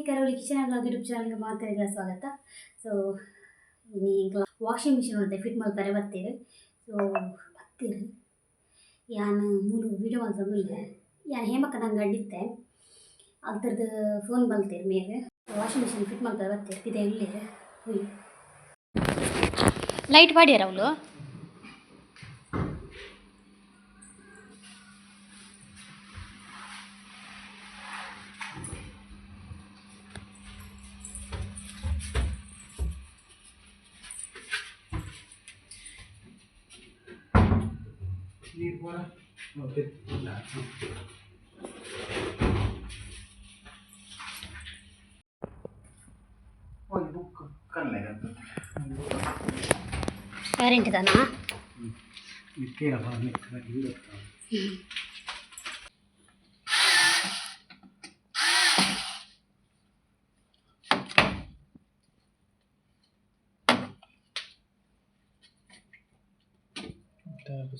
Karauli kitchen blog YouTube ಚಾನಲ್ಗೆ ಮಾತಾಡಿದ ಸ್ವಾಗತ. ಸೊ ಈಗ ವಾಷಿಂಗ್ ಮಿಷಿನ್ ಅಂತ ಫಿಟ್ ಮಾಡ್ತಾರೆ ಬರ್ತೀರಿ. ಸೊ ಬರ್ತೀರಿ ಯಾನು ಮೂರು ವೀಡಿಯೋ ಅಂತಂದಿಲ್ಲ ಯಾನು ಹೇಮಕ್ಕ ನಂಗೆ ಅಡ್ಡಿತ್ತೆ ಅದ್ರದ್ದು ಫೋನ್ ಬಂತೀರಿ ಮೇಲೆ ವಾಷಿಂಗ್ ಮಿಷಿನ್ ಫಿಟ್ ಮಾಡ್ತಾರೆ ಬರ್ತೀರಿ ಇದೆ ಇಲ್ಲಿ ಹುಯ್ ಲೈಟ್ ಮಾಡ್ಯಾರ ಅವಳು ವಾರಂಟಿ ತಾನಾ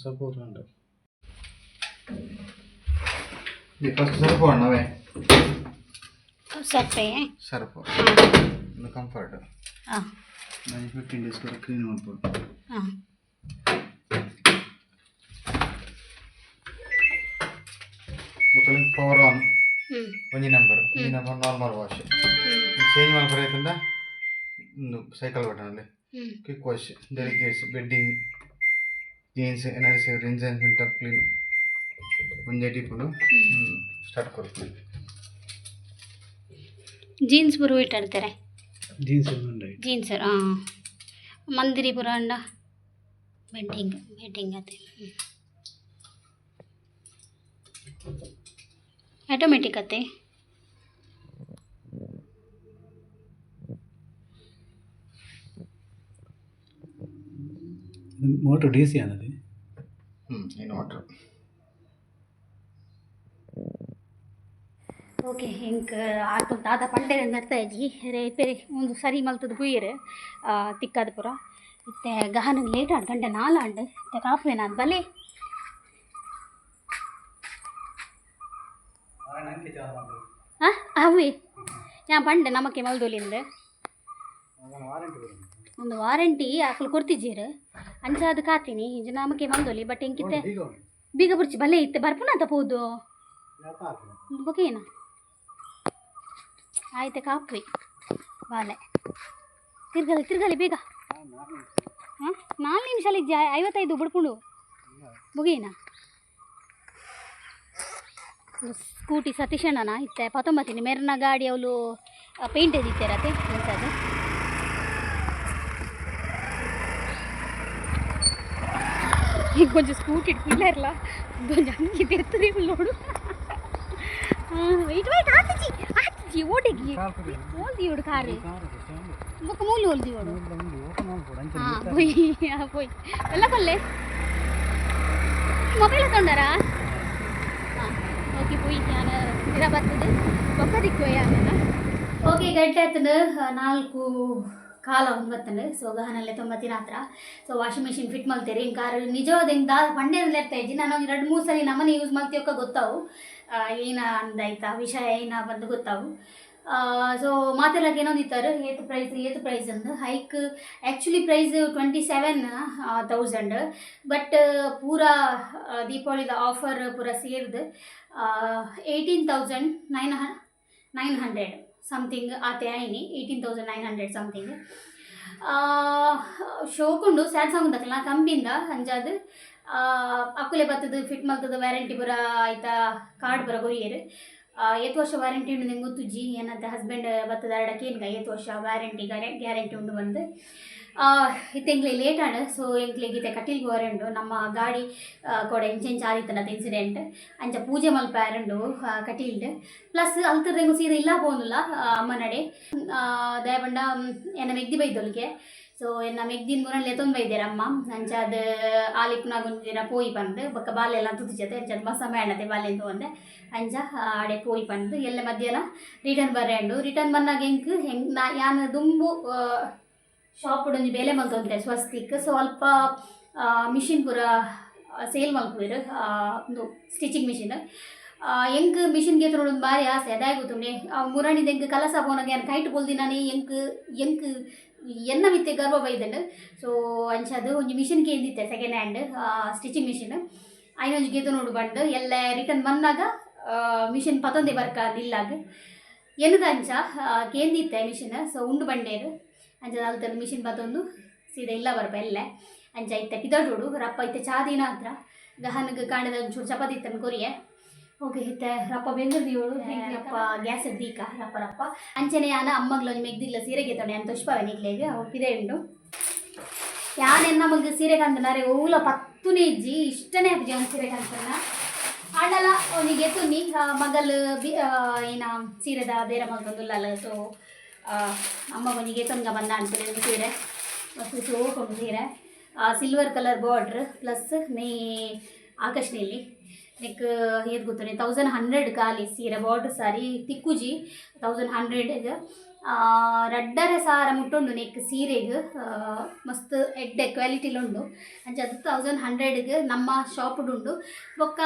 സപ്പോർട്ട് ഉണ്ട് ഫസ്റ്റ് സർഫ് വേണവേ സർഫ് ಕಂಫರ್ಟ್ 15 ಡೇಸ್ ವರೆಗೆ ಕ್ಲೀನ್ ಮಾಡ್ಬೋದು. ಪವರ್ ಆನ್ ಒಂಜಿ ನಂಬರ್ ನಾರ್ಮಲ್ ವಾಶ್ ಚೇಂಜ್ ಮಾಡ್ಬಾರ್ದಂಡ ಒಂದು ಸೈಕಲ್ ಬಟನಲ್ಲಿ quick wash delicates bedding jeans ಏನಾದ್ರು ರಿನ್ಸ್ ಆ್ಯಂಡ್ ಫಿಲ್ಟರ್ ಕ್ಲೀನ್ ಒಂದೇ ಟಿಪ್ಪು ಸ್ಟಾರ್ಟ್ ಕೊಡ್ತೀನಿ. ಜೀನ್ಸ್ ಪೂರ ಇಟ್ಟಾಡ್ತಾರೆ ಜೀನ್ಸ್ ಮಂದಿರಿ ಪೂರ ಅಂಡ ಬೆಡ್ಡಿಂಗ್ ಅದೇ ಆಟೋಮೆಟಿಕ್ ಅತ್ತೆ ಮೋಟರ್ ಡಿ ಸಿ ಅನ್ನೋದು ಏನು ವಾಟರ್ ಓಕೆ ಹಿಂಗೆ ಆಟೋ ದಾದ ಪಂಡೆ ನಡ್ತಾಯಿದ್ವಿ ರೇಪೇರಿ ಒಂದು ಸರಿ ಮಲ್ತದ ಗುಯ್ಯರು ತಿಕ್ಕಾದ ಪುರ ಇತ್ತೆ ಗಹನಿಗೆ ಲೇಟ್ 2 ಗಂಟೆ 4 ಅಂಡು ಇತ್ತೆ ಕಾಫೇನ ಅದು ಬಲೆ ಹಾಂ ಅವೇ ಯಾ ಪಂಡೆ ನಮಕ್ಕೆ ಮಲ್ದೋಲಿಂದ ಒಂದು ವಾರಂಟಿ ಆಕಲು ಕೊಡ್ತಿದ್ದೀರು ಅಂಚಾದ ಕಾತೀನಿ ಇಂಜ ನಮಕ್ಕೆ ಮಲ್ದೋಲಿ ಬಟ್ ಹೆಂಗಿತ್ತೆ ಬೀಗ ಬುರ್ಚಿ ಬಲೆ ಇತ್ತೆ ಬರ್ಪುನ ಅಂತ ಪೋದು ಬಗ್ಗೆನಾ ಆಯ್ತು ಕಾಪಿ ಬಾಲೆ ತಿರ್ಗಲಿ ಬೇಗ ಹಾಂ 4 ನಿಮಿಷ ಅಲ್ಲಿ 55 ಬಿಡ್ಕೊಂಡು ಮುಗೀನಾ ಸ್ಕೂಟಿ ಸತೀಶಣ್ಣನ ಇತ್ತೆ 19 ಮೆರ್ನ ಗಾಡಿ ಅವಳು ಪೇಂಟ್ ಎದಿತ್ತಾರತ್ತೆ ಅದು ಈಗ ಕೊಂಚ ಸ್ಕೂಟಿ ಇಟ್ಬಿಲ್ಲ ಇರಲ್ಲ ಕೊಂಚ ಹಂಗೆ ಎತ್ತರಿ ನೋಡು ಇಟ್ ವೈಟ್ ಆತಿಜಿ ಓಡಿಗಿ ಓಲ್ದಿ ಓಡು ಕಾರು ಬೊಕ್ಕ ಮೂಲು ಓಲ್ದಿ ಓಡು ಹಾಂ ಪೋಯ್ ಎಲ್ಲ ಕೊಲ್ಲೆ ಮೊಬೈಲ್ ತೊಂಡಾರ ಹಾಂ ಓಕೆ ಪೋಯ್ ನಾನು ಇರ ಬರ್ತದೆ ಬೊಕ್ಕ ದಿಕ್ಕು ಯಾನ ಓಕೆ ಗಂಟೆ ಆಯ್ತಂದು 4:15 ಸೊ ಗಹನಲ್ಲೇ 9 ಹತ್ರ ಸೊ ವಾಷಿಂಗ್ ಮಿಷಿನ್ ಫಿಟ್ ಮಾಡ್ತೀರಿ ಹಿಂಗೆ ಕಾರು ನಿಜವಾದ ಹಿಂಗೆ ಪಂಡೆನಲ್ಲಿ ಇರ್ತಾ ಇದ್ದಿ ನಾನು 2-3 ಸಲ ನಮ್ಮನೆ ಯೂಸ್ ಮಾಡ್ತೀವಕ್ಕ ಗೊತ್ತಾವು ಏನ ಅಂದಾಯ್ತಾ ವಿಷಯ ಏನ ಬಂದು ಗೊತ್ತಾವು. ಸೊ ಮಾತೆಲ್ಲಕ್ಕೆ ಏನೊಂದಿತ್ತಾರೆ ಏತು ಪ್ರೈಸ್ ಅಂದು ಹೈಕ್ ಆ್ಯಕ್ಚುಲಿ ಪ್ರೈಸ್ 27,000 ಬಟ್ ಪೂರಾ ದೀಪಾವಳಿದ ಆಫರ್ ಪೂರ ಸೇರಿದು 18,900 ಸಮಥಿಂಗ್ ಆತೆ ಆಯ್ನಿ 18,900 ಸಮಥಿಂಗ್ ಶೋಕುಂಡು ಸ್ಯಾಮ್ಸಂಗ್ ದಕ್ಕಲ ಕಂಬಿಂದ ಅಂಜಾದು ಅಕ್ಕಲೆ ಬರ್ತದೆ ಫಿಟ್ ಮಾಡ್ತದೆ ವ್ಯಾರಂಟಿ ಬರ ಆಯ್ತಾ ಕಾರ್ಡ್ ಬರ ಕೊರಿಯರ್ 8 ವರ್ಷ ವಾರಂಟಿ ಉಂಡು ನಿಂಗೆ ಗೊತ್ತುಜ್ಜಿ ಏನಂತ ಹಸ್ಬೆಂಡ್ ಬರ್ತದೆ ಅರಡಕ್ಕೇನ್ಗ 8 ವರ್ಷ ವ್ಯಾರಂಟಿ ಗ್ಯಾರಂಟಿ ಉಂಡು ಬಂದು ಇತ್ತೆ ಎಂಕ್ಲೆ ಲೇಟ್ ಆಂಡ್ ಸೊ ಎಂಕ್ಲೆಗಿತ್ತೆ ಕಟೀಲ್ಗೆ ಹೊರಂಡು ನಮ್ಮ ಗಾಡಿ ಕೂಡ ಇಂಚೆಂಚ್ ಆದಿತ್ತಲ್ಲ ಇನ್ಸಿಡೆಂಟ್ ಅಂಚ ಪೂಜೆ ಮಲ್ಪಾರಂಡು ಕಟೀಲ್ಡ್ ಪ್ಲಸ್ ಅಲ್ತರ್ದಂಗು ಸೀದಾ ಇಲ್ಲ ಪೋನುಲ್ಲ ಅಮ್ಮ ನಡೆ ದಯಬಂಡ ಎನ್ನ ಮೆಗ್ದಿ ಬೈದೊಲ್ಗೆ ಸೊ ನಮ್ಮ ಎಗ್ದಿನ ಮೂರಲ್ಲಿ ತೊಂಬೈದ್ದೇರ ಅಮ್ಮ ಅಂಚಾದ ಆಲಿಪ್ನಾಗೊಂದಿನ ಪೋಯಿ ಬಂದು ಬೊಕ್ಕ ಬಾಲೆಲ್ಲ ತುದಿಜತೆ ಅಂಚಾದ ಮಸ ಮೇಣತೆ ಬಾಲೆಂದು ಒಂದೆ ಅಂಚ ಆಡೆ ಪೋಯಿ ಬಂದು ಎಲ್ಲ ಮಧ್ಯಾಹ್ನ ರಿಟರ್ನ್ ಬರೆಂಡು ರಿಟರ್ನ್ ಬಂದಾಗ ಹೆಂಗೆ ಯಾನು ದುಂಬು ಶಾಪ್ ಒಂಜಿ ಬೆಲೆ ಮಲ್ತೊಂದಿರ ಸ್ವಸ್ತಿಕ್ ಸ್ವಲ್ಪ ಮಿಷಿನ್ ಪೂರ ಸೇಲ್ ಮಲ್ಪುವೆರು ಒಂದು ಸ್ಟಿಚಿಂಗ್ ಮಿಷಿನ್ ಎಂಕ್ ಮಿಷಿನ್ ಗೆ ನೋಡೋದು ಭಾರಿ ಆಸೆ ಅದಾಗಿ ಗೊತ್ತುಂಡೆ ಮುರಣಿದ ಎಂಕ್ ಕಲಸ ಪೋನಾಗ ಏನು ಕೈಟ್ ಬೋಲ್ದಿ ನಾನು ಎಂಕ್ ಎನ್ನ ಮಿತ್ತೆ ಗರ್ವ ಬೈದನು ಸೊ ಅಂಚದು ಒಂಜಿ ಮಿಷಿನ್ ಕೇಂದಿತ್ತೆ ಸೆಕೆಂಡ್ ಹ್ಯಾಂಡ್ ಸ್ಟಿಚಿಂಗ್ ಮಿಷಿನ್ ಐನೊಂಜಿ ಗೇತು ನೋಡು ಬಂದು ಎಲ್ಲ ರಿಟರ್ನ್ ಬಂದಾಗ ಮಿಷಿನ್ ಪತೊಂದೆ ಬರ್ಕ ನಿಲ್ಲಾಗ ಎನ್ನದ ಅಂಚ ಕೇಂದಿತ್ತೆ ಮಿಷಿನ್ ಸೊ ಉಂಡು ಬಂಡೇರು ಅಂಚದ ಅಲ್ತದ ಮಿಷಿನ್ ಪತೊಂದು ಸೀದಾ ಇಲ್ಲ ಬರ್ಪ ಎಲ್ಲ ಅಂಚ ಇತ್ತೆ ಪಿದೋಡು ರಪ್ಪ ಇತ್ತೆ ಚಾದಿನ ಹತ್ರ ಗಹನಗೆ ಕಾಣದ ಒಂಚೂರು ಚಪಾತಿ ಇತ್ತನ್ನು ಕೊರಿಯೆ ಓಕೆ ಇತ್ತೆ ರಪ್ಪ ಬೆಂದಿರ್ದಿವಳು ರಪ್ಪ ಗ್ಯಾಸ್ ದೀಕ ರಪ್ಪ ರಪ್ಪ ಅಂಚನೆ ಯಾನ ಅಮ್ಮಗ್ಲೊಂದು ಮೆಗ್ದಿಲ್ಲ ಸೀರೆಗೆ ತೊಡೆ ಅಂತ ತುಷ್ಪವೆ ನಿಗ್ಲೇಗೆ ಅವ್ರು ಪಿದೆ ಉಂಡು ಯಾನೆನ್ನ ನಮಗೆ ಸೀರೆ ಕಂತನಾರೆ ಓಲ ಪತ್ತುನೇ ಇಜ್ಜಿ ಇಷ್ಟನೇ ಅಪ್ಪಿಜಿ ಒಂದು ಸೀರೆ ಕಂತನ ಆಂಡಲ ಅವನಿಗೆ ತುನ್ನಿ ಮಗಲ್ ಏನ ಸೀರೆದ ಬೇರೆ ಮಲ್ತೊಂದುಲ್ಲ ಸೊ ಅಮ್ಮಗೊಂದಿಗೆ ತೊಂಗ ಬಂದ ಅನ್ಕೊಳ್ಳಿ ಒಂದು ಸೀರೆ ಮತ್ತು ಸೋಕೊಂಡು ಸೀರೆ ಸಿಲ್ವರ್ ಕಲರ್ ಬಾರ್ಡ್ರ್ ಪ್ಲಸ್ ಮೇ ಆಕಾಶನಲ್ಲಿ ನೆಕ್ ಏದು ಗೊತ್ತನೆ 1100 ಖಾಲಿ ಸೀರೆ ಬಾರ್ಡ್ರ್ ಸಾರಿ ತಿಕ್ಕುಜಿ 1100 ರಡ್ಡರ ಸಾರ ಮುಟ್ಟುಂಡು ನೆಕ್ ಸೀರೆಗೆ ಮಸ್ತ್ ಎಡ್ಡೆ ಕ್ವಾಲಿಟಿಲುಂಡು ಅಂಚ ಅದು 1100 ನಮ್ಮ ಶಾಪ್ಡುಂಡು ಬೊಕ್ಕ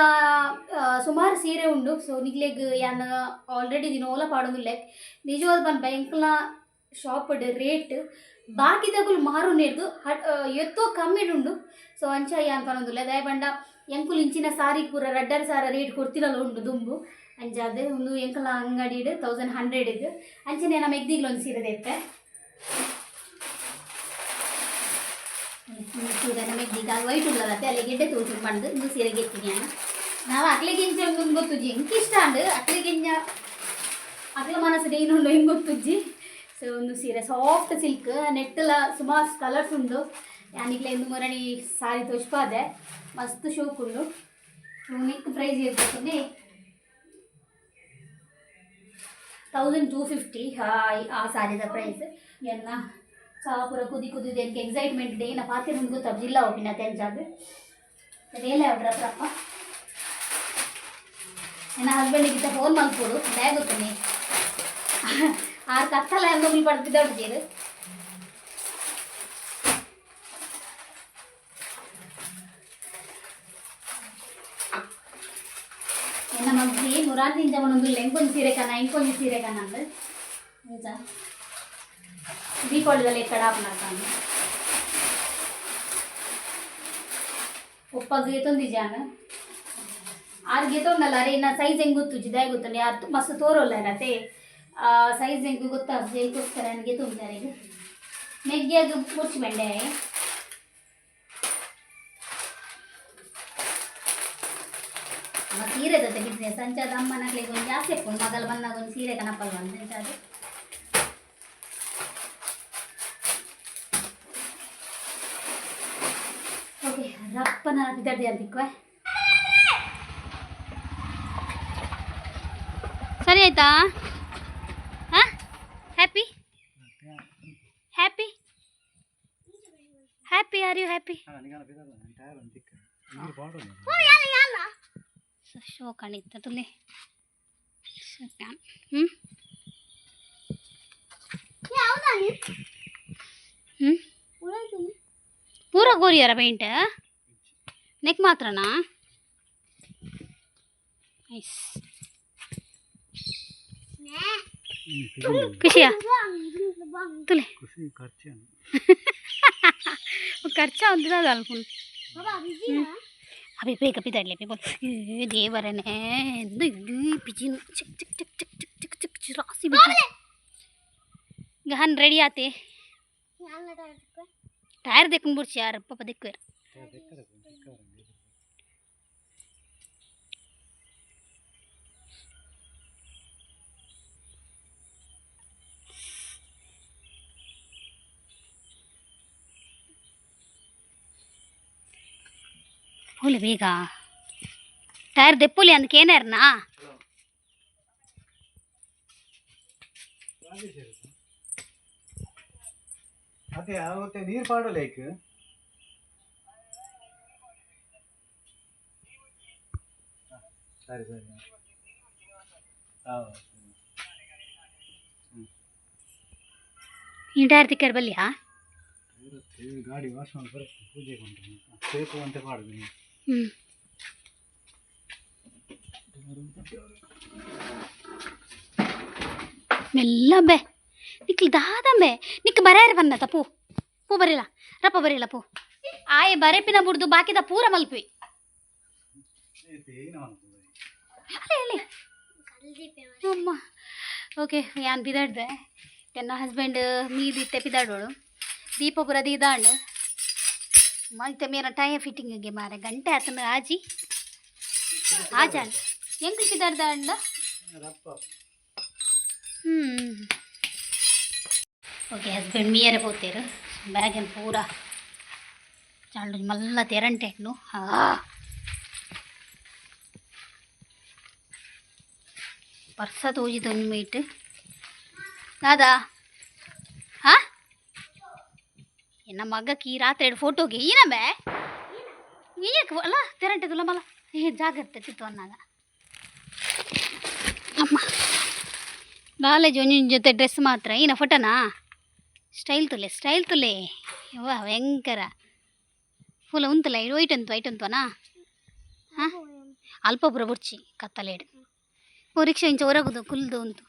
ಸುಮಾರು ಸೀರೆ ಉಂಡು ಸೊ ನಿಗ್ಲೆಗ್ ಯಾನ್ ಆಲ್ರೆಡಿ ದಿನೋಲ ಪಾಡೋದಿಲ್ಲ ನಿಜವಾದ ಬಂದು ಬ್ಯಾಂಕ್ಲ ಶಾಪ್ಡ್ ರೇಟ್ ಬಾಕಿದಗಳು ಮಾರು ನೇರ್ದು ಎತ್ತೋ ಕಮ್ಮಿಡುಂಡು ಸೊ ಅಂಚ ಯಾನ್ ಪನೊಂದುಲ್ಲ ದಯಬಂಡ ಎಂಕುಲು ಇಂಚಿನ ಸಾರಿ ಪೂರ ರಡ್ಡರ ಸಾರ ರೇಟ್ ಕೊಡ್ತಿರಲ್ಲ ಉಂಡು ದುಂಬು ಅಂಚಾದ ಒಂದು ಎಂಕಲ ಅಂಗಡಿ 1100 ಅಂಚನೆ ನಮ್ಮ ಎಗ್ದಿಗ್ಲು ಒಂದು ಸೀರೆ ತೆತ್ತೆ ಸೀರೆ ನಮ್ಮ ಎಗ್ದಿಗ ವೈಟ್ ಉಳ್ಳದತ್ತೆ ಅಲ್ಲಿ ಗೆಡ್ಡೆ ತೋರಿಸಿ ಬಂದು ಒಂದು ಸೀರೆ ಗೆತ್ತಿಗೆ ನಾವು ಅಕ್ಲೆ ಗೆಂಜ ಒಂದು ಗೊತ್ತುಜ್ಜಿ ಎಂಕ ಇಷ್ಟ ಅಂಡು ಅಕ್ಲೆ ಗೆಂಜ ಅಕ್ಲ ಮನಸ್ಸು ಏನುಂಡು ಹೆಂಗೆ ಗೊತ್ತುಜ್ಜಿ ಸೊ ಒಂದು ಸೀರೆ ಸಾಫ್ಟ್ ಸಿಲ್ಕ್ ನೆಟ್ಟಲ ಸುಮಾರು ಕಲರ್ಸ್ ಉಂಡು ಯಾನಿಗ್ಲೆ ಎಂದು ಮರಣಿ ಸಾರಿ ತೋಷ್ಪಾದೆ ಮಸ್ತ್ ಶೋಕ್ ಉಂಡು ನೆಕ್ ಪ್ರೈಸ್ ಇರ್ತದೆ 1250 ಆ ಸಾರಿದ ಪ್ರೈಸ್ ಎನ್ನ ಚಾಪುರ ಕುದಿ ಕುದಿದೆನ್ಗೆ ಎಕ್ಸೈಟ್ಮೆಂಟ್ ಡೇ ನಾ ಪಾತೆ ಮುಂದೆ ಗೊತ್ತಾಗ ಜಿಲ್ಲಾ ಹೋಗಿನ ತೆಂಜಾಗ ರೇಲೆ ಅವ್ರಪ್ಪ ನನ್ನ ಹಸ್ಬೆಂಡಿಗಿಂತ ಫೋನ್ ಮಲ್ಕೊಡು ಡೇ ಗೊತ್ತೇನೆ ಆರು ಕತ್ತಲ ಎಂಬಗಳು ಪಡ್ತಿದ್ದವ್ರು ನನ್ನ ಮಗ್ಗಿ ಮುರಾರ್ದಿಂಜ ಒಂದೊಂದು ಎಂಕೊಂದು ಸೀರೆ ಕನ ಎಂಕೊಂದು ಸೀರೆ ಕನ ಅಂದ್ರೆ ನಿಜ ದೀಪಾವಳಿದಲ್ಲಿ ಎಕ್ಕಡ ಹಾಕ್ನಾಡ್ತಾನೆ ಒಪ್ಪಗೆ ತೊಂದಿಜಾನ ಆರ್ಗೆ ತೊಂದಲ್ಲ ಅರೆ ಇನ್ನು ಸೈಜ್ ಹೆಂಗೆ ಗೊತ್ತುಜ್ಜಿದೆ ಗೊತ್ತಾನೆ ಯಾರು ಮಸ್ತ್ ತೋರೋಲ್ಲ ಇರತ್ತೆ ಸೈಜ್ ಹೆಂಗೆ ಗೊತ್ತಾಗ್ತದೆ ಹೇಗೋಸ್ಕರ ನನಗೆ ತುಂಬ್ತಾರೆ ಈಗ ಮೆಗ್ಗಿಯಾಗ ಮುಚ್ಚಿ ಬಂಡೆ ಸೀರೆ ಜೊತೆ ಬಿಸ್ನೆಸ್ ಅಂಚಾದ ಅಮ್ಮನಾಗ್ಲಿಗೆ ಒಂದು ಜಾಸ್ತಿ ಇಟ್ಕೊಂಡು ಮಗಲು ಬಂದಾಗ ಒಂದು ಸೀರೆ ಕನಪಲ್ವ ಅಂತ ಅದು ಓಕೆ ರಪ್ಪನ ಬಿದ್ದಾಡ್ದೆ ಅಂತಿಕ್ವೆ ಸರಿ ಆಯ್ತಾ ಹಾಂ happy happy happy are you happy show ಕಾಣಿತ್ತ ತುಲೆ ಪೂರ ಗೋರಿಯಾರ ಪೇಂಟ್ ನೆಕ್ ಮಾತ್ರನಾ ನೈಸ್ ಖುಷಿಯಾ ತುಲೆ ಖರ್ಚಾ ಒಂದು ಅಲ್ಪುನ್ ಅಭಿ ಬೇಗ ಬಿದ್ದಾಡಲಿ ಅಭಿ ಬೋಲ್ ದೇವರನೇ ಎಂದು ಪಿಜಿನ್ ಚಿಕ್ ಚಿಕ್ ಚಿಕ್ ಚಿಕ್ ಚಿಕ್ ಚಿಕ್ ಚಿಕ್ ಚಿಕ್ ರಾಸಿ ಬಿಜಿ ಗಹನ್ ರೆಡಿ ಆತೆ ಟೈರ್ देखून बुर्च यार पापा देखो यार बोले ಬೇಗ ಟೈರ್ ದೆಪ್ಪುಲಿ ಅಂದಕ್ಕೆ ಏನಾರನಾ ಅದೇ ಅವತ್ತೆ ನೀರು ಪಾಡಲ್ಲ ಏಕ ಸರಿ ಸರಿ ಹೌದು ಇಂಟಾರ್ತಿಕರ್ ಬಲ್ಲಿಯಾ ಗಾಡಿ ವಾಶ್ ಮಾಡಿ ಬರುತ್ತೆ ಪೂಜೆ ಕೊಂಡು ಬೇಕು ಅಂತ ಮಾಡುದು ನೀವು ಮೆಲ್ಲ ಬೇ ನಿಕ್ಲು ದಾದಂಬೆ ನಿಕ್ ಬರೆಯರ್ ಬನ್ನತ ಪೂ ಪೂ ಬರಿಲ್ಲ ರಪ್ಪ ಬರಿಲ್ಲ ಪೂ ಆಯೆ ಬರೆಪಿನ ಬುಡ್ದು ಬಾಕಿದ ಪೂರ ಮಲ್ಪಿ ಹೇಳಿ ಅಮ್ಮ ಓಕೆ ಯಾನ್ ಬಿದಾಡ್ದೆ ನನ್ನ ಹಸ್ಬೆಂಡ್ ಮೀದಿತ್ತೆ ಪಿದಾಡೋಳು ದೀಪ ಪುರ ದೀದಾಂಡ್ ಮತ್ತೆ ಮೇರ ಟೈರ್ ಫಿಟ್ಟಿಂಗಿಗೆ ಮಾರೆ ಗಂಟೆ ಆತನ ಆಜಿ ಆಜಾಂಡ್ ಹೆಂಗ್ ಪಿದಾಡ್ದ ಅಂಡ ಓಕೆ ಹಸ್ಬೆಂಡ್ ಮೀಯರೆ పోతారు ಬ್ಯಾಗ್ ಏನು ಪೂರ చాలు మళ్ళా తెరంటేను ಪರ್ಸ ತೋಜಿದ ಒಂದು ಮೀಟ್ ದಾದಾ ಹಾ ಎನ್ನ ಮಗಕ್ಕೆ ಈ ರಾತ್ರಿ ಎರಡು ಫೋಟೋಗೆ ಏನಂಬೆ ನೀಯಕ್ಕೆ ಅಲ್ಲ ತೆರಂಟೆದುಲ್ಲ ಮಲ್ಲ ಜಾಗ್ರತೆ ತಿತ್ತು ಅನ್ನಾಗ ಅಮ್ಮ ಕಾಲೇಜ್ ಒಂದಿನ ಜೊತೆ ಡ್ರೆಸ್ ಮಾತ್ರ ಏನ ಫೋಟೋನಾ ಸ್ಟೈಲ್ ತುಲೆ ಯವ್ವ ಭಯಂಕರ ಫುಲ್ ಉಂತಲ್ಲ ಇದು ವೈಟ್ ಅಂತ್ವನಾ ಹಾಂ ಅಲ್ಪ ಪುರ ಬುಡ್ಚಿ ಕತ್ತಲೇಡು ಓ ರಿಕ್ಷಾ ಇಂಚ ಹೊರಗುದು ಕುಲ್ದು ಉಂಟು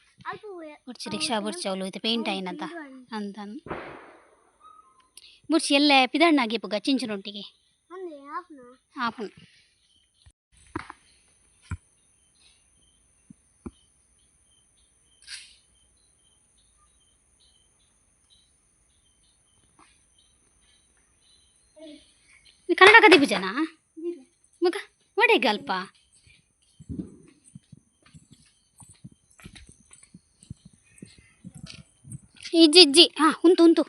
ಬುಡ್ಚಿ ರಿಕ್ಷಾ ಬುಡ್ಚಿ ಅವಳು ಇದು ಪೇಂಟ್ ಆಯ್ನಂತ ಅಂತ ಬುಡ್ಚಿ ಎಲ್ಲೇ ಪಿದಣ್ಣಾಗಿ ಪುಗ ಚಿಂಚನೊಟ್ಟಿಗೆ ಆಪುನ್ ಕನ್ನಡ ಕದಿ ಬಿಜನಾ ಮಗ ಒಡೆಗೆ ಅಲ್ಪ ಇಜ್ಜಿ ಹಾಂ ಉಂಟು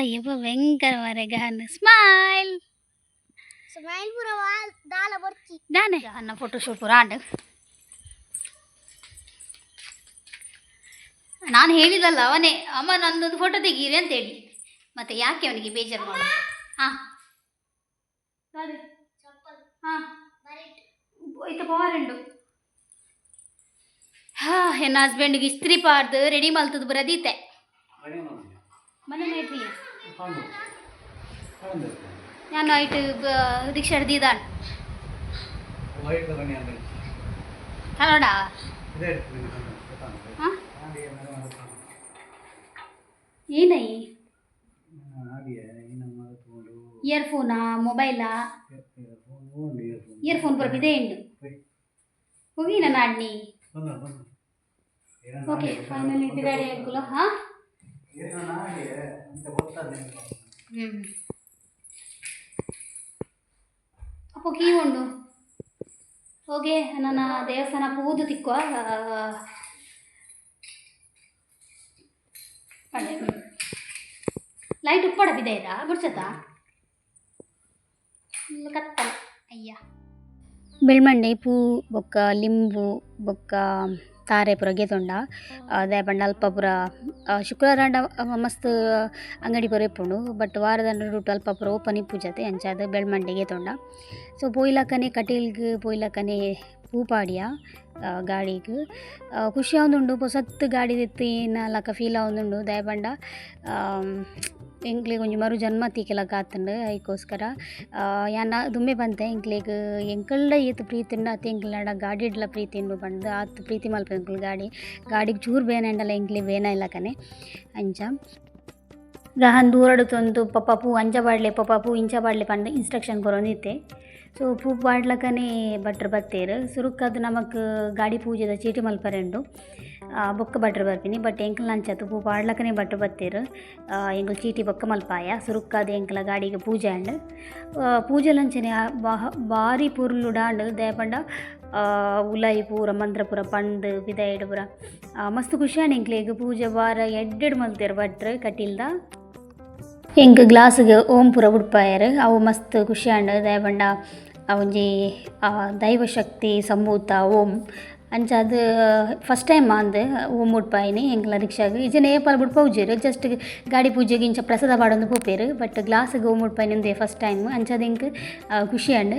ಯವ ಭಯಂಕರ ಗಾನ ಸ್ಮೈಲ್ ದಾನೆ ಅನ್ನ ಫೋಟೋಶೂಟ್ ಪೂರ ಆಂಡ್ ನಾನು ಹೇಳಿದಲ್ಲ ಅವನೇ ಅಮ್ಮ ನನ್ನೊಂದು ಫೋಟೋ ತೆಗೀರಿ ಅಂತೇಳಿ ಮತ್ತೆ ಯಾಕೆ ಅವನಿಗೆ ಬೇಜಾರು ಮಾಡು ಹಾಂ ಹಾಂ ಆಯ್ತಾ ಪವರಂಡು ಹಾಂ ಎನ್ನ ಹಸ್ಬೆಂಡ್ಗೆ ಇಸ್ತ್ರಿ ಪಾರ್ದು ರೆಡಿ ಮಲ್ತದ್ದು ಬರದೀತೆ ಮನೆ ಮೇಟ್ರಿ ನಾನು ಆಯ್ತು ರಿಕ್ಷಾ ಹಿಡ್ದಿದ್ದಾಳೆ ಕನ್ನಡ ಹಾಂ ಏನೈ ಇಯರ್ಫೋನಾ ಮೊಬೈಲಾ ಇಯರ್ಫೋನ್ ಬರ್ಬಿದೆ ಎಂಡು ಹೋಗಿ ನಾನು ಆಡ್ನಿ ಓಕೆ ಫೈನಲಿ ಬಿಡಾಡಿ ಆಗ್ಗುಲ ಹಾಂ ಅಪ್ಪ ಕೀ ಉಂಡು ಓಕೆ ನನ್ನ ದೇವಸ್ಥಾನ ಪೂದು ತಿಕ್ಕುವ ಲೈಟ್ ಉಪ್ಪಡ ಬಿದ್ದೈತಾ ಬುಡ್ಸತ್ತ ಕತ್ತಲ ಅಯ್ಯ ಬೆಳ್ಮಂಡೆ ಪೂ ಬೊಕ್ಕ ಲಿಂಬು ಬೊಕ್ಕ ತಾರೆ ಪುರ ಗೆತೊಂಡ ಅದೇ ಪಂಡ ಅಲ್ಪ ಪುರ ಶುಕ್ರವಾರ ಮಸ್ತ್ ಅಂಗಡಿ ಪುರ ಇಪ್ಪುಂಡು ಬಟ್ ವಾರದ ರೂಟ್ ಅಲ್ಪ ಪುರ ಓಪನ್ ಇಪ್ಪುಜತೆ ಅಂಚಾದ ಬೆಳ್ಮಂಡೆ ಗೆತೊಂಡ ಸೊ ಪೋಯ್ಲಕ್ಕನೆ ಕಟೀಲ್ಗೆ ಪೋಯ್ಲಕ್ಕನೆ ಪೂಪಾಡಿಯ ಗಾಡಿಗೆ ಖುಷಿ ಆವೊಂದುಂಡು ಪೊಸತ್ ಗಾಡಿ ದೆತ್ತಿ ನಾಲಕ ಫೀಲ್ ಆವೊಂದುಂಡು ದಯ ಪಂಡ ಎಂಕ್ಲೆಗ್ ಒಂಜಿ ಮರು ಜನ್ಮ ತೀಕೆಲಕ ಆತುಂಡು ಅದಕ್ಕೋಸ್ಕರ ಯಾನ ದುಮ್ಮೆ ಬಂತೆ ಎಂಕ್ಲೆಗ್ ಎಂಕಲ್ಡ ಏತ್ ಪ್ರೀತಿ ಉಂಡು ಅತ್ತೆ ಎಂಕ್ಲಡ ಗಾಡಿಡ್ಲ ಪ್ರೀತಿ ಉಂಡು ಪಂಡ್ ಆತ್ ಪ್ರೀತಿ ಮಲ್ಪ ಎಂಕುಲು ಗಾಡಿಗೆ ಚೂರು ಬೇನೆ ಉಂಡಲ್ಲ ಎಂಕ್ಲೆ ಬೇನ ಇಲ್ಲಕನೆ ಅಂಚ ಗಹನ್ ದೂರಡು ತೊಂದು ಪಪ್ಪ ಪೂ ಅಂಚ ಬಾಡ್ಲೆ ಪಪ್ಪ ಪೂ ಇಂಚ ಬಾಡ್ಲೆ ಪಂಡ ಇನ್ಸ್ಟ್ರಕ್ಷನ್ ಕೊರೊಂದಿತ್ತೆ ಸೊ ಪೂ ಪಾಡ್ಲಕನೆ ಭಟ್ರು ಬತ್ತೇರು ಸುರುಕ್ಕದು ನಮಕ್ ಗಾಡಿ ಪೂಜೆದ ಚೀಟಿ ಮಲ್ಪರೆಂಡು ಬೊಕ್ಕ ಭಟ್ರು ಬರ್ತೀನಿ ಬಟ್ ಎಂಕಲ್ ಅಂಚತ್ತು ಪೂ ಪಾಡ್ಲಕನೆ ಭಟ್ರು ಬತ್ತೇರು ಎಂಕಲ್ ಚೀಟಿ ಬೊಕ್ಕ ಮಲ್ಪಾಯ ಸುರುಕ್ಕದು ಎಂಕಲ ಗಾಡಿಗೆ ಪೂಜೆ ಅಂಡ್ ಪೂಜೆಲಂಚನೆ ಭಾರಿ ಪುರ್ಲುಡಾಂಡ್ ದಯಪಂಡ ಉಲಾಯಿ ಪೂರ ಮಂತ್ರ ಪೂರ ಪಂಡ್ ಬಿದಾಯಿಡು ಪೂರ ಮಸ್ತ್ ಖುಷಿಯಾಣ ಎಂಕ್ಲೆಗ್ ಪೂಜೆ ಬಾರ ಎಡ್ಡೆಡ್ ಮಲ್ತೇರು ಭಟ್ರು ಕಟೀಲ್ದ ಎಂಕ್ ಗ್ಲಾಸ್ಗೆ ಓಂ ಪೂರ ಉಡ್ಪಾಯರು ಅವು ಮಸ್ತ್ ಖುಷಿಯಾಣ ದಯಪಂಡ ಒಂಜಿ ದೈವಶಕ್ತಿ ಸಂಭೂತ ಓಂ ಅಂಚಾದ್ ಫಸ್ಟ್ ಟೈಮ್ ಅಂದ್ ಓಂ ಮುಟ್ಪಾಯಿನಿ ಎಂಕ್ಲ ರಿಕ್ಷಾಗ್ ಇಜನೆ ಏಪಲ್ ಬಿಟ್ಟು ಪೌಜೇರು ಜಸ್ಟ್ ಗಾಡಿ ಪೂಜೆಗೆ ಇಂಚ ಪ್ರಸಾದ ಪಾಡೊಂದು ಪೋಪೇರು ಬಟ್ ಗ್ಲಾಸ್ಗೆ ಓಂ ಮುಟ್ಪಾಯಿನಿ ಒಂದೇ ಫಸ್ಟ್ ಟೈಮ್ ಅಂಚಾದ್ ಎಂಕ್ ಖುಷಿ ಅಂಡ್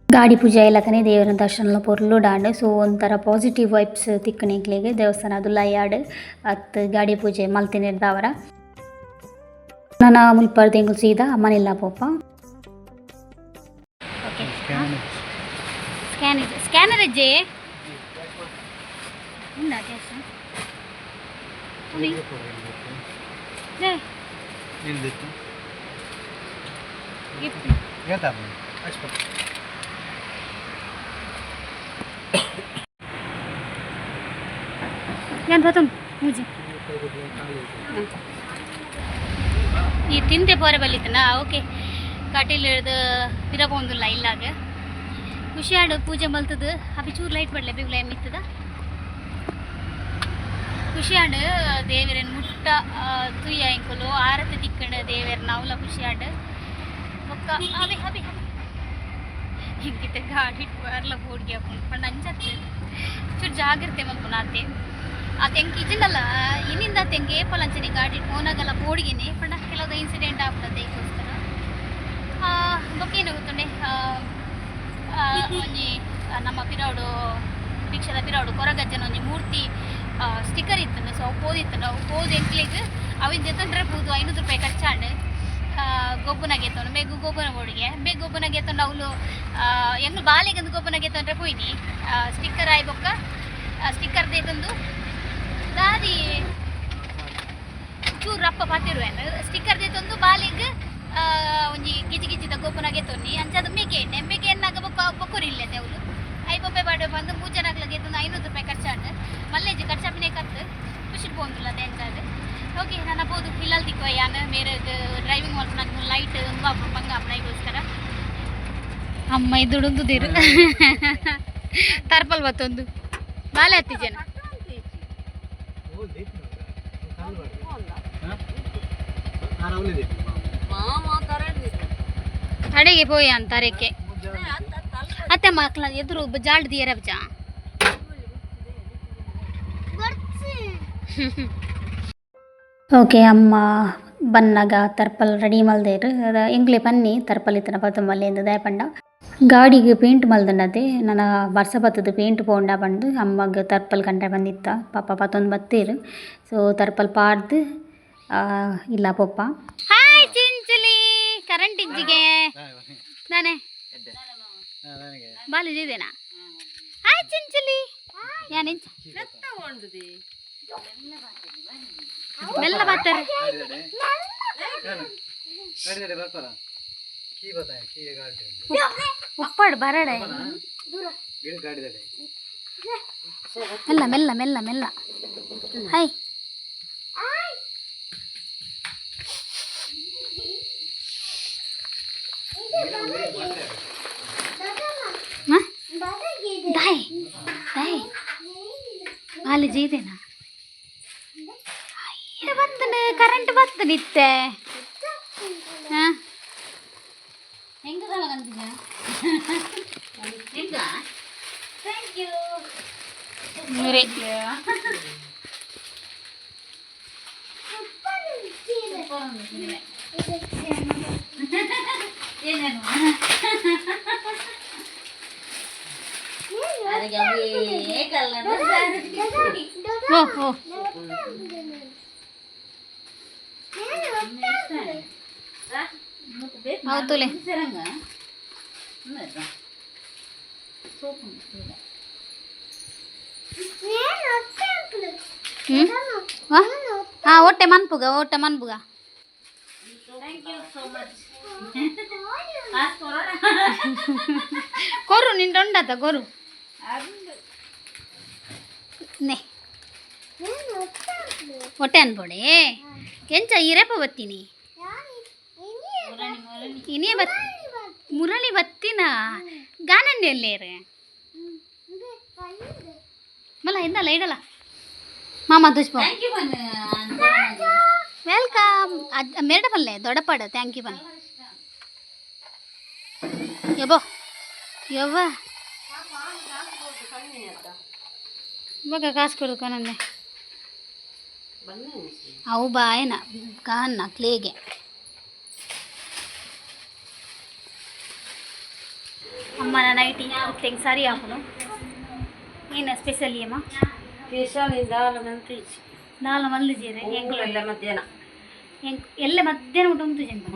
ಗಾಡಿ ಪೂಜೆ ಇಲ್ಲಕನೆ ದೇವರ ದರ್ಶನ ಪೊರ್ಲು ಡಾಂಡ್ ಸೊ ಒಂಥರ ಪಾಸಿಟಿವ್ ವೈಬ್ಸ್ ತಿಕ್ಕಣಿಕ್ಲಿಗೆ ದೇವಸ್ಥಾನ ಅದು ಲಯಾಡ್ ಅತ್ ಗಾಡಿ ಪೂಜೆ ಮಲ್ತಿನಿರ್ದವರ ನನ್ನ ಮುಲ್ಪರ್ ತೆಂಗು ಸೀದಾ ಮನೆಲ್ಲ ಪೋಪ ಓಕೆ ಸ್ಕ್ಯಾನರ್ ಅಜ್ಜೆ ಉಂಡಾ ಕ್ಯಾಶ್ ഞാൻ പറ്റും മുझे ಈ ತಿಂತೆ ಪೋರೆ ಬಲ್ಲಿತನ ಓಕೆ ಕಟೀಲ್ ಹಿಡ್ದು ತಿರಗೊಂದಿಲ್ಲ ಇಲ್ಲಾಗ ಖುಷಿ ಆಡು ಪೂಜೆ ಮಲ್ತದ ಅಪ್ಪಿ ಚೂರು ಲೈಟ್ ಬಡ್ಲೆ ಬಿಗ್ಲ ಮಿತ್ತದ ಖುಷಿ ಆಡು ದೇವರನ್ನ ಮುಟ್ಟ ತುಯ್ಯ ಎಂಕುಲು ಆರತಿ ತಿಕ್ಕಂಡ ದೇವರ ನಾವ್ಲ ಖುಷಿ ಆಡು ಒಕ್ಕ ಅಬಿ ಅಬಿ ಹಿಂಗಿತ ಗಾಡಿ ಬರ್ಲ ಬೋಡ್ಗೆ ಹಾಕೊಂಡು ಪಂಡ ಅಂಜತ್ತೆ ಚೂರು ಜಾಗ್ರತೆ ಮಲ್ಪುನಾತೆ ಆ ತೆಂಗ್ ಇಜಿನಲ್ಲ ಇನ್ನಿಂದ ತೆಂಗೆ ಏಪಲ್ ಅಂಚನೆ ಗಾಡಿ ಫೋನಾಗೆಲ್ಲ ಬೋಡಿಗೆನೆ ಪಂಡ ಕೆಲವು ಇನ್ಸಿಡೆಂಟ್ ಆಗ್ಬಿಡತ್ತೆ ಈಗೋಸ್ಕರ ಬೊಕ್ಕೇನು ಗೊತ್ತುಂಡೆ ಒಂಜಿ ನಮ್ಮ ಪಿರಾವಡು ರಿಕ್ಷಾದ ಪಿರಾವಡು ಕೊರಗಜ್ಜನ ಒಂಜಿ ಮೂರ್ತಿ ಸ್ಟಿಕ್ಕರ್ ಇತ್ತು ಸೊ ಅವು ಪೋದಿತ್ತು ನಾವು ಪೋದು ಎಂಕ್ಲಿಗೆ ಅವಿನ ಜೊತೆ ಪೂದು 500 ರೂಪಾಯಿ ಖರ್ಚಾಂಡು ಗೊಬ್ಬನಾಗೆ ತೊಂಡು ಬೇಗ ಗೊಬ್ಬನ ಬೋಡಿಗೆ ಬೇಗ ಗೊಬ್ಬನಾಗೆ ತೊಂಡು ಅವಳು ಹೆಂಗ್ ಬಾಲಿಗಂದು ಗೊಬ್ಬನಾಗೆ ತೊಂದ್ರೆ ಪೋಯ್ನಿ ಸ್ಟಿಕ್ಕರ್ ಆಯ್ ಬೊಕ್ಕ ಸ್ಟಿಕ್ಕರ್ ತಂದು ದಾದಿ ಚೂರು ರಪ್ಪ ಪಾತಿರುವೇನು ಸ್ಟಿಕ್ಕರ್ ತಂದು ಬಾಲಿಗೆ ಒಂಜಿ ಗಿಜಿ ಗಿಜಿದ ಗೊಬ್ಬನಾಗೆ ತೊನ್ನಿ ಅಂಚದು ಮೇಕೆ ಎಣ್ಣಾಗ ಬೊಕ್ಕರಿಲ್ಲ ಅವಳು ಐಬೊಬ್ಬೆ ಬಾಡೆ ಬಂದು ಮೂಜನಾಗ್ಲಗೆ ತಂದು 500 ರೂಪಾಯಿ ಖರ್ಚಾಂಡು ಮಲ್ಲೇಜ್ ಖರ್ಚಾಪಿನೇ ಕತ್ತು ಖುಷಿ ಪೋಂದಿಲ್ಲ ಅದೇ ಅಂಚಾದು ಓಕೆ ನಾನು ಬೋದು ಹಿಲ್ಲಲ್ ತಿಕ್ಕುವ ಯಾನ ಮೇರೆ ಡ್ರೈವಿಂಗ್ ಮಾಡ್ಕೊಂಡು ನಂಗೆ ಲೈಟ್ ಒಂದು ಬಂಗ ಅಪ್ಪನಗೋಸ್ಕರ ಅಮ್ಮ ಇದುಡುಂದುದಿರು ತರ್ಪಲ್ ಬತ್ತೊಂದು ಬಾಲೆ ಹತ್ತಿ ಜನ ಅಡಿಗೆ ಪೋಯ ಅಂತಾರಕ್ಕೆ ಅತ್ತೆ ಮಕ್ಕಳ ಎದುರು ಜಾಲ್ಡ್ ದಿಯರ ಬಜಾ ಓಕೆ ಅಮ್ಮ ಬನ್ನಾಗ ತರ್ಪಲ್ ರೆಡಿ ಮಲ್ದೇರು ಅದ ಎಂಗ್ಲೆ ಪನ್ನಿ ತರ್ಪಲ್ ಇತ್ತನ ಪತ್ತು ಮಲ್ಲೆಂದು ದಯಪಂಡ ಗಾಡಿಗೆ ಪೇಂಟ್ ಮಲ್ದನದೆ ನನ್ನ ಬರ್ಸ ಬತ್ತದು ಪೇಂಟ್ ಪೋಂಡ ಬಂದು ಅಮ್ಮಗ ತರ್ಪಲ್ ಕಂಡ್ರೆ ಬಂದಿತ್ತ ಪಾಪ ಪತ್ತೊಂದು ಬತ್ತೇರು ಸೊ ತರ್ಪಲ್ ಪಾಡ್ದು ಇಲ್ಲ ಪೊಪ್ಪ ಹಾಯ್ ಚಿಂಚಲಿ ಕರೆಂಟ್ ಇಜ್ಜಿಗೆ ನಾನೇ ಬಾಲು ಇದೇನಾ ಹಾಯ್ ಚಿಂಚಲಿ ಯಾನೆ ಮೆಲ್ಲ ಬರ್ತಾರೆ ಉಪ್ಪಾಡು ಬರಡೆ ಮೆಲ್ಲ ಮೆಲ್ಲ ಮೆಲ್ಲ ಮೆಲ್ಲ ಹಾಯ್ दाय दाय ಬಾಲಿ ಜೀದೇನಾ ಬರ್ತನೆ ಕರೆಂಟ್ ಬರ್ತದೆ ಇತ್ತೆ ಹಾಂ ಹೆಂಗ ತಗೊಂಡಿದ್ಯಾ ಹೆಂಗ ಥ್ಯಾಂಕ್ ಯು ಏನೇನು ಹೌದುಲೆ ಒಟ್ಟೆ ಮನ್ಪುಗ ಕೊರು ನಿಂಟೊಂಡತ ಕೊರು ನೆ ಹೊಟ್ಟೆ ಅನ್ಬೋಡೆ ಎಂಚ ಇರೇಪ ಬತ್ತೀನಿ ಇನೇ ಮುರಳಿ ಬತ್ತಿನ ಗಾನಂಡಿ ಎಲ್ಲೇರು ಮಲ್ಲ ಎಂದಲ್ಲ ಇಡಲ್ಲ ಮಾಮ ದುಷ್ಪ ವೆಲ್ಕಮ್ ಮೇಡ ಬಲ್ಲೆ ದೊಡ್ಡಪಾಡು ಥ್ಯಾಂಕ್ ಯು ಬನ್ನಿ ಯವ್ವ ಇವಾಗ ಕಾಸು ಕೊಡೋದು ಕೊನಂದೆ ಅವು ಬಾಯನ ಕಾನ್ನ ಕ್ಲೇಗೆ ಅಮ್ಮನ ನೈಟಿ ತೆಂಗೆ ಸಾರಿ ಹಾಕೋನು ಏನು ಸ್ಪೆಷಲ್ ಅಮ್ಮ ನಾಲ್ ಮಲ್ಲು ಜೀರೆ ಎಲ್ಲ ಮಧ್ಯಾಹ್ನ ಎಲ್ಲ ಮಧ್ಯಾಹ್ನ ಊಟ ಉಂಟು ಜಂತ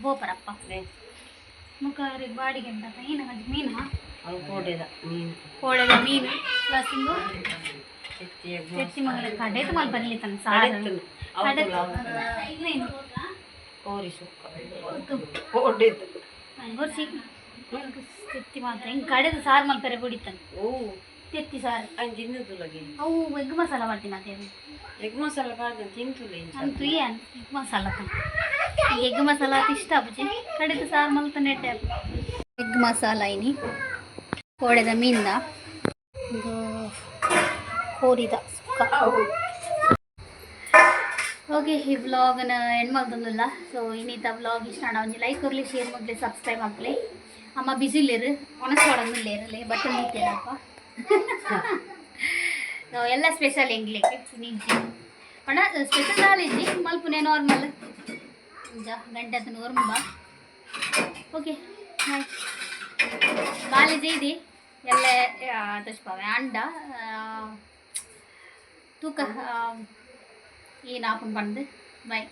ಗೋಪರಪ್ಪ ಮುಖಾರಿ ಬಾಡಿಗೆ ಉಂಟ ಏನು ಮೀನು ಕೋಡೆದ ಮೀನು ಪ್ಲಸ್ ಎತ್ತಿ ಮಗಳ ಕಡೆದು ಮಲ್ ಬರ್ಲಿತ್ತಾನೆ ಸಾರು ತೆತ್ತಿ ಮಾತ್ರ ಹಿಂಗೆ ಕಡೆದು ಸಾರು ಮಲ್ಪರೆ ಬುಡಿತಾನೆ ತೆತ್ತಿ ಸಾರು ಅವು ಎಗ್ ಮಸಾಲ ಮಾಡ್ತೀನಿ ಮತ್ತೆ ಎಗ್ ಮಸಾಲ ತಿಂತುಲೆ ಅಂತೂ ಏನು ಎಗ್ ಮಸಾಲ ಎಗ್ ಮಸಾಲ ಇಷ್ಟ ಅಪ್ಪುಜಿ ಕಡೆದು ಸಾರು ಮಲ್ತ ನೆಟ್ಟೆ ಎಗ್ ಮಸಾಲ ಇನಿ ಕೋಡೆದ ಮೀನ್ದ ಕೋರಿದ ಸುಕ್ಕ ಓಕೆ ಈ ವ್ಲಾಗನ ಎಂಡ್ ಮಾಡ್ದಲ್ಲ ಸೊ ಇನ್ನಿತ ವ್ಲಾಗ್ ಇಷ್ಟ ಒಂಜಿ ಲೈಕ್ ಕೊರ್ಲಿ ಶೇರ್ ಮಾಡ್ಲಿ ಸಬ್ಸ್ಕ್ರೈಬ್ ಮಾಡ್ಲಿ ಅಮ್ಮ ಬಿಸಿ ಇಲ್ಲೇರು ಒಣಸ್ಕೊಳಂಗಿಲ್ಲ ಇರಲಿ ಬಟ್ಟೆ ನೀಡ್ತೀರಪ್ಪ ಎಲ್ಲ ಸ್ಪೆಷಲ್ ಎಂಗ್ಲಿಕ್ಕೆ ನಿಂಜಿ ಒಣ ಸ್ಪೆಷಲ್ ನಾಲೆಜ್ಜಿ ಮಲ್ಪುನೆ ನಾರ್ಮಲ್ ಗಂಟೆ ಹತ್ತು ಓರ್ಮ ಓಕೆ ಕಾಲೇಜ್ ಇದೆ ಎಲ್ಲ ತುಷ್ಪಾವೆ ಅಂಡ ತೂಕ ಏನು ಹಾಕೊಂಡು ಬಂದು ಬಾಯ್